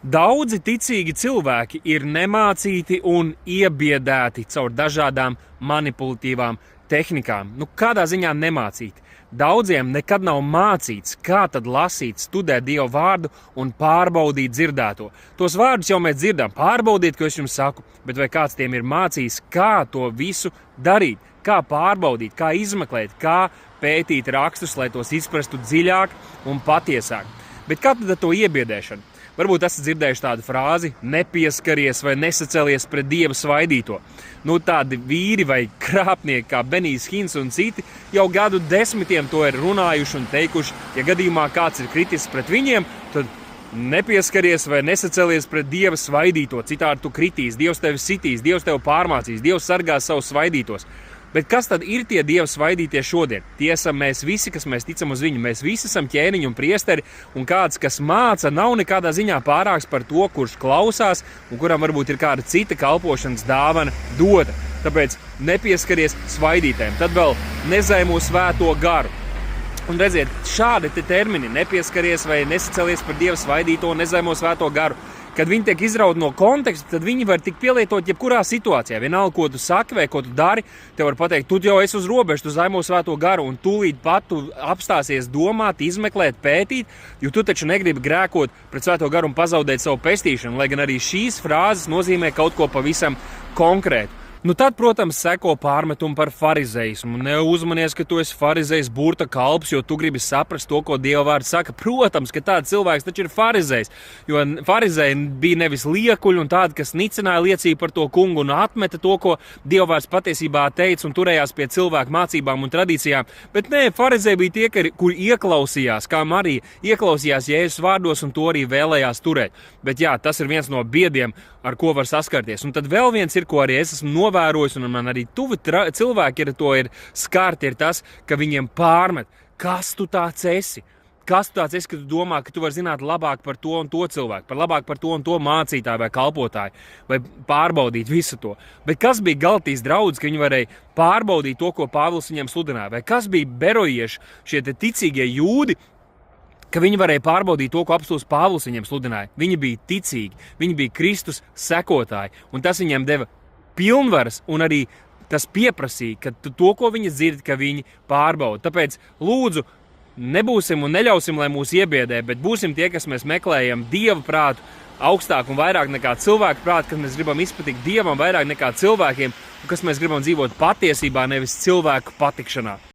Daudzi ticīgi cilvēki ir nemācīti un iebiedēti caur dažādām manipulatīvām tehnikām. Kādā ziņā nemācīti? Daudziem nekad nav mācīts, kā tad lasīt, studēt Dieva vārdu un pārbaudīt dzirdēto. Tos vārdus jau mēs dzirdam, pārbaudiet, ko es jums saku, bet vai kāds tiem ir mācījis, kā to visu darīt, kā pārbaudīt, kā izmeklēt, kā pētīt rakstus, lai tos izprastu dziļāk un patiesāk. Bet kā tad ar to iebiedēšanu? Varbūt esat dzirdējuši tādu frāzi: nepieskaries vai nesacelies pret Dieva svaidīto. Tādi vīri vai krāpnieki kā Benijs Hins un citi jau gadu desmitiem to ir runājuši un teikuši, ja gadījumā kāds ir kritis pret viņiem, tad nepieskaries vai nesacelies pret Dieva svaidīto. Citādi tu kritīs, Dievs tevi sitīs, Dievs tevi pārmācīs, Dievs sargās savus svaidītos. Bet kas tad ir tie Dieva svaidītie šodien? Tie esam mēs visi, kas mēs ticam uz viņu. Mēs visi esam ķēniņi un priesteri, un kāds, kas māca, nav nekādā ziņā pārāks par to, kurš klausās un kuram varbūt ir kāda cita kalpošanas dāvana dota. Tāpēc nepieskaries svaidītēm. Tad vēl nezaimo svēto garu. Un redziet, šādi termini, nepieskaries vai nesacelies par Dieva svaidīto un nezaimo svēto garu, kad viņi tiek izrauti no konteksta, tad viņi var tikt pielietot jebkurā situācijā. Vienalga, ko tu saki vai ko tu dari, tev var pateikt, tu jau esi uz robežas, tu zaimo svēto garu, un tūlīt pat tu apstāsies domāt, izmeklēt, pētīt, jo tu taču negribi grēkot pret svēto garu un pazaudēt savu pestīšanu, lai gan arī šīs frāzes nozīmē kaut ko pavisam konkrētu. Tad, protams, seko pārmetumi par farizeismu. Neuzmanies, ka tu esi farizejs burta kalps, jo tu gribi saprast to, ko Dieva vārds saka. Protams, ka tāds cilvēks taču ir farizejs, jo farizeji bija nevis liekuļi un tādi, kas nicināja liecību par to kungu un atmeta to, ko Dieva vārds patiesībā teica un turējās pie cilvēku mācībām un tradīcijām. Bet nē, farizeji bija tie, kuri ieklausījās, kā Marija, ieklausījās Jēzus vārdos un to arī vēlējās turēt. Bet jā, tas ir viens no biediem, ar ko var saskarties. Un tad vēl viens ir, ko arī es esmu novērojis, un man arī tuvi cilvēki ir skarti, ir tas, ka viņiem pārmet, kas tu tāds esi? Kas tu tāds esi, ka tu domā, ka tu vari zināt labāk par to un to cilvēku, labāk par to un to mācītāju vai kalpotāju, vai pārbaudīt visu to. Bet kas bija Galatijas draudzes, ka viņi varēja pārbaudīt to, ko Pāvils viņiem sludināja? Vai kas bija berojieši, šie ticīgie jūdi, ka viņi varēja pārbaudīt to, ko apostols Pāvils viņiem sludināja? Viņi bija ticīgi, viņi bija Kristus sekotāji, un tas viņiem deva pilnvaras, un arī tas pieprasīja, ka to, ko viņi dzird, ka viņi pārbauda. Tāpēc lūdzu, nebūsim un neļausim, lai mūs iebiedē, bet būsim tie, kas mēs meklējam Dieva prātu augstāk un vairāk nekā cilvēku prātu, kad mēs gribam izpatikt Dievam vairāk nekā cilvēkiem, un kas mēs gribam dzīvot patiesībā, nevis cilvēku patikšanā.